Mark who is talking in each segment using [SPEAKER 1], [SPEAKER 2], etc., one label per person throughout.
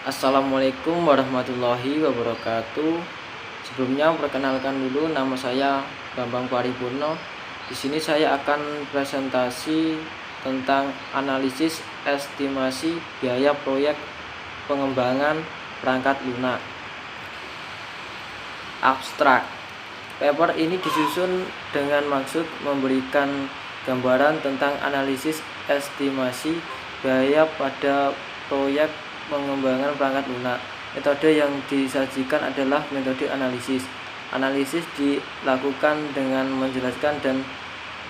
[SPEAKER 1] Assalamualaikum warahmatullahi wabarakatuh. Sebelumnya perkenalkan dulu, nama saya Bambang Paripurno. Di sini saya akan presentasi tentang analisis estimasi biaya proyek pengembangan perangkat lunak. Abstrak. Paper ini disusun dengan maksud memberikan gambaran tentang analisis estimasi biaya pada proyek pengembangan perangkat lunak. Metode yang disajikan adalah metode analisis. Analisis dilakukan dengan menjelaskan dan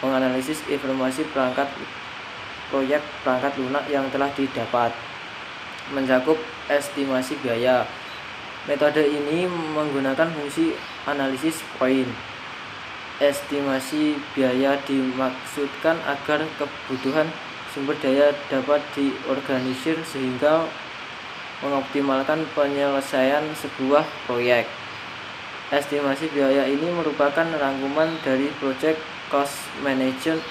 [SPEAKER 1] menganalisis informasi proyek perangkat lunak yang telah didapat, mencakup estimasi biaya. Metode ini menggunakan fungsi analisis poin. Estimasi biaya dimaksudkan agar kebutuhan sumber daya dapat diorganisir sehingga mengoptimalkan penyelesaian sebuah proyek. Estimasi biaya ini merupakan rangkuman dari Project Cost Management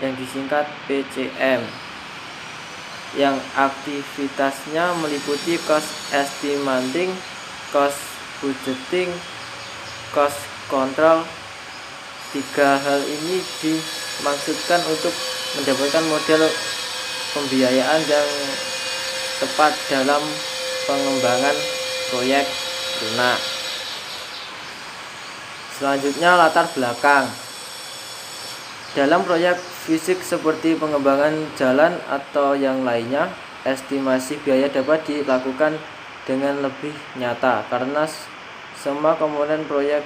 [SPEAKER 1] yang disingkat PCM, yang aktivitasnya meliputi cost estimating, cost budgeting, cost control. Tiga hal ini dimaksudkan untuk mendapatkan model pembiayaan yang tepat dalam pengembangan proyek lunak. Selanjutnya, latar belakang. Dalam proyek fisik seperti pengembangan jalan atau yang lainnya, estimasi biaya dapat dilakukan dengan lebih nyata karena semua komponen proyek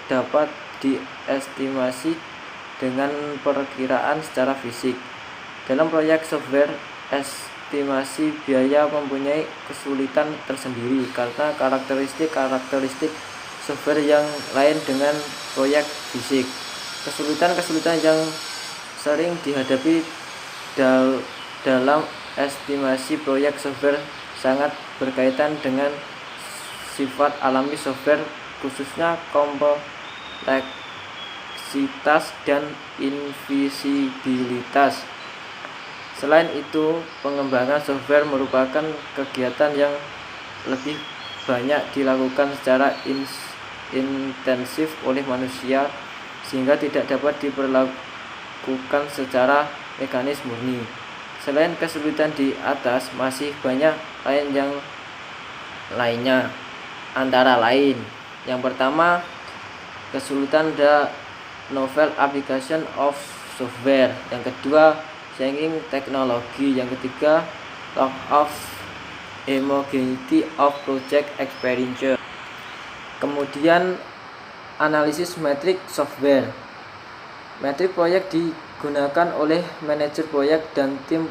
[SPEAKER 1] dapat diestimasi dengan perkiraan secara fisik. Dalam proyek software, estimasi biaya mempunyai kesulitan tersendiri karena karakteristik software yang lain dengan proyek fisik. Kesulitan-kesulitan yang sering dihadapi dalam estimasi proyek software sangat berkaitan dengan sifat alami software, khususnya kompleksitas dan invisibilitas. Selain itu, pengembangan software merupakan kegiatan yang lebih banyak dilakukan secara intensif oleh manusia sehingga tidak dapat diperlakukan secara mekanis murni. Selain kesulitan di atas, masih banyak lainnya. Antara lain, yang pertama, kesulitan the novel application of software. Yang kedua, changing teknologi. Yang ketiga, lack of homogeneity of project experience. Kemudian, analisis metrik software. Metrik proyek digunakan oleh manajer proyek dan tim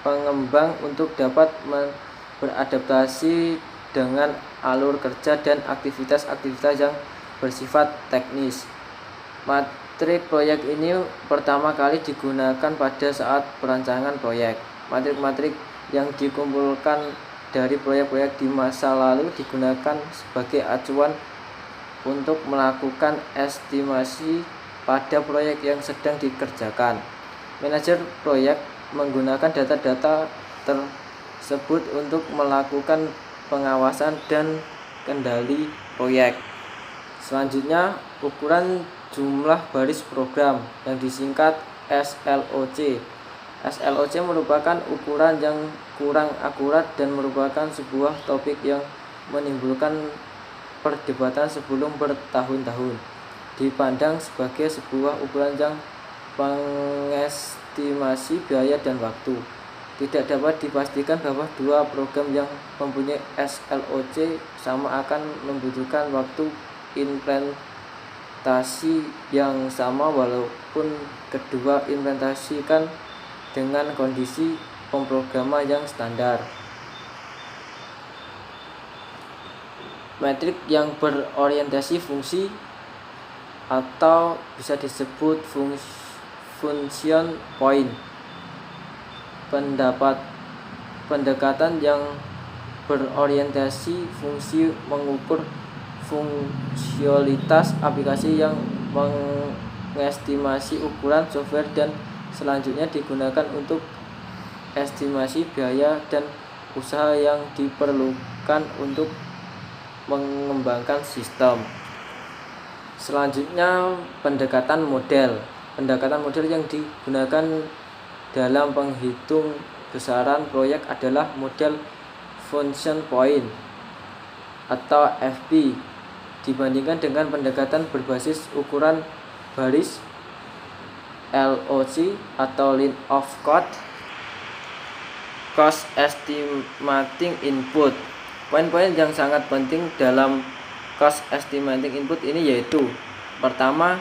[SPEAKER 1] pengembang untuk dapat beradaptasi dengan alur kerja dan aktivitas-aktivitas yang bersifat teknis. Metrik proyek ini pertama kali digunakan pada saat perancangan proyek. Metrik-metrik yang dikumpulkan dari proyek-proyek di masa lalu digunakan sebagai acuan untuk melakukan estimasi pada proyek yang sedang dikerjakan. Manajer proyek menggunakan data-data tersebut untuk melakukan pengawasan dan kendali proyek. Selanjutnya, ukuran jumlah baris program yang disingkat SLOC. SLOC merupakan ukuran yang kurang akurat dan merupakan sebuah topik yang menimbulkan perdebatan sebelum bertahun-tahun. Dipandang sebagai sebuah ukuran yang mengestimasi biaya dan waktu. Tidak dapat dipastikan bahwa dua program yang mempunyai SLOC sama akan membutuhkan waktu implementasi yang sama walaupun kedua implementasikan dengan kondisi pemrograman yang standar. Metrik yang berorientasi fungsi atau bisa disebut function point. Pendekatan yang berorientasi fungsi mengukur fungsionalitas aplikasi yang mengestimasi ukuran software dan selanjutnya digunakan untuk estimasi biaya dan usaha yang diperlukan untuk mengembangkan sistem. Selanjutnya, pendekatan model. Pendekatan model yang digunakan dalam penghitung besaran proyek adalah model function point atau FP dibandingkan dengan pendekatan berbasis ukuran baris LOC atau line of code. Cost estimating input. Poin-poin yang sangat penting dalam cost estimating input ini yaitu: pertama,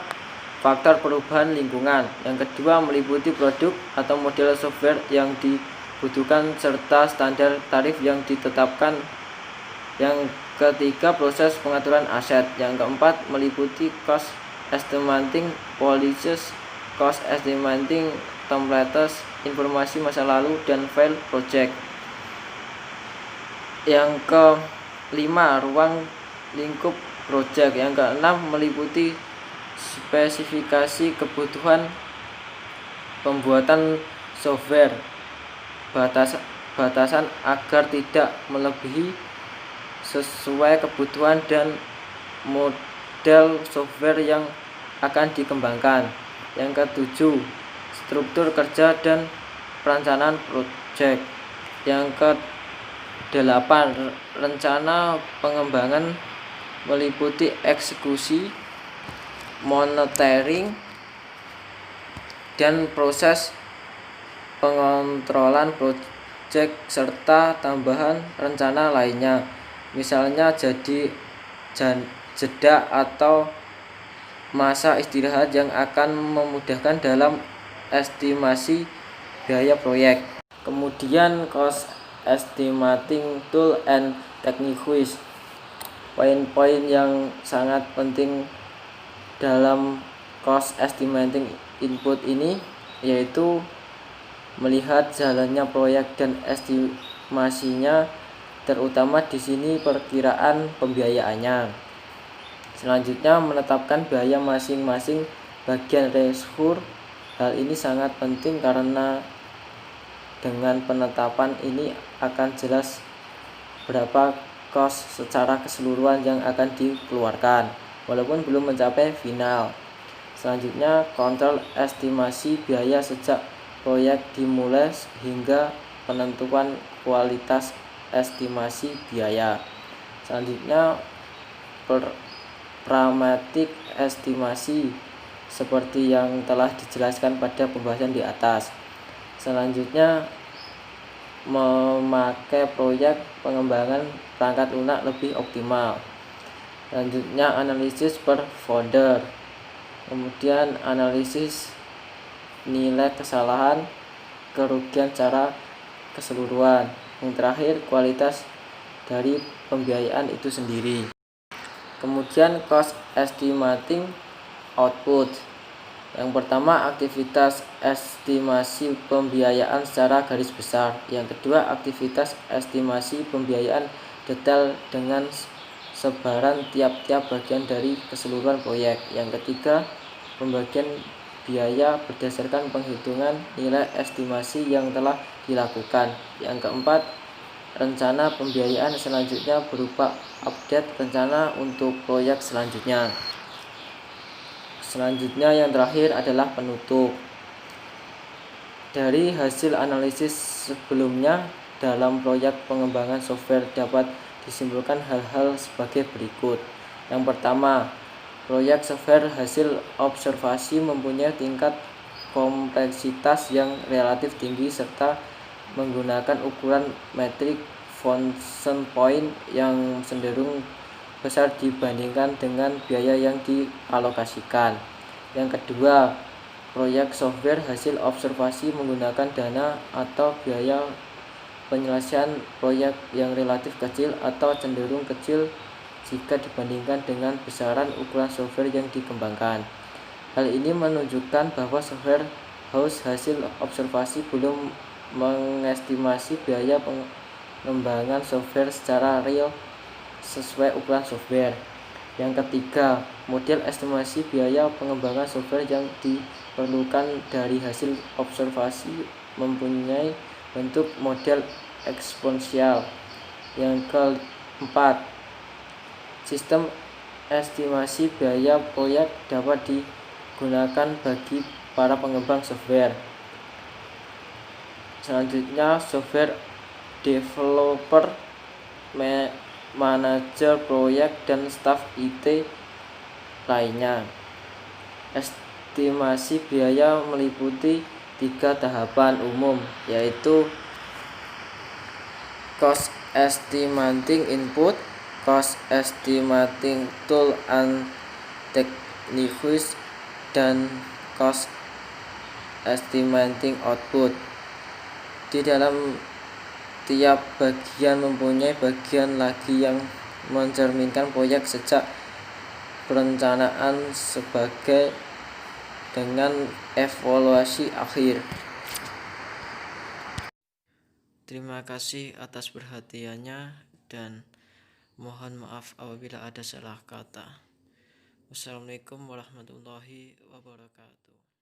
[SPEAKER 1] faktor perubahan lingkungan. Yang kedua, meliputi produk atau model software yang dibutuhkan serta standar tarif yang ditetapkan. Yang ketiga, proses pengaturan aset. Yang keempat, meliputi cost estimating policies, cost estimating templates, informasi masa lalu, dan file project. Yang kelima, ruang lingkup project. Yang keenam, meliputi spesifikasi kebutuhan pembuatan software, batasan agar tidak melebihi sesuai kebutuhan dan model software yang akan dikembangkan. Yang ketujuh, struktur kerja dan perencanaan proyek. Yang kedelapan, rencana pengembangan meliputi eksekusi, monitoring, dan proses pengontrolan proyek serta tambahan rencana lainnya, misalnya jeda atau masa istirahat yang akan memudahkan dalam estimasi biaya proyek. Kemudian cost estimating tool and techniques. Poin-poin yang sangat penting dalam cost estimating input ini yaitu melihat jalannya proyek dan estimasinya, terutama di sini perkiraan pembiayaannya. Selanjutnya, menetapkan biaya masing-masing bagian resur. Hal ini sangat penting karena dengan penetapan ini akan jelas berapa cost secara keseluruhan yang akan dikeluarkan, walaupun belum mencapai final. Selanjutnya, kontrol estimasi biaya sejak proyek dimulai hingga penentuan kualitas estimasi biaya. Selanjutnya, pragmatic estimasi seperti yang telah dijelaskan pada pembahasan di atas. Selanjutnya, memakai proyek pengembangan perangkat lunak lebih optimal. Selanjutnya, analisis per vendor. Kemudian, analisis nilai kesalahan, kerugian secara keseluruhan. Yang terakhir, kualitas dari pembiayaan itu sendiri. Kemudian cost estimating output. Yang pertama, aktivitas estimasi pembiayaan secara garis besar. Yang kedua, aktivitas estimasi pembiayaan detail dengan sebaran tiap-tiap bagian dari keseluruhan proyek. Yang ketiga, pembagian biaya berdasarkan penghitungan nilai estimasi yang telah dilakukan. Yang keempat, rencana pembiayaan selanjutnya berupa update rencana untuk proyek selanjutnya. Selanjutnya, yang terakhir adalah penutup. Dari hasil analisis sebelumnya dalam proyek pengembangan software dapat disimpulkan hal-hal sebagai berikut. Yang pertama, proyek software hasil observasi mempunyai tingkat kompleksitas yang relatif tinggi serta menggunakan ukuran metrik function point yang cenderung besar dibandingkan dengan biaya yang dialokasikan. Yang kedua, proyek software hasil observasi menggunakan dana atau biaya penyelesaian proyek yang relatif kecil atau cenderung kecil jika dibandingkan dengan besaran ukuran software yang dikembangkan. Hal ini menunjukkan bahwa software house hasil observasi belum mengestimasi biaya pengembangan software secara real sesuai ukuran software. Yang ketiga, model estimasi biaya pengembangan software yang diperlukan dari hasil observasi mempunyai bentuk model eksponensial. Yang keempat, sistem estimasi biaya proyek dapat digunakan bagi para pengembang software. Selanjutnya, software developer, manajer proyek, dan staf IT lainnya. Estimasi biaya meliputi 3 tahapan umum, yaitu cost estimating input, cost estimating tool and techniques, dan cost estimating output. Di dalam tiap bagian mempunyai bagian lagi yang mencerminkan proyek sejak perencanaan sebagai dengan evaluasi akhir. Terima kasih atas perhatiannya dan mohon maaf apabila ada salah kata. Wassalamualaikum warahmatullahi wabarakatuh.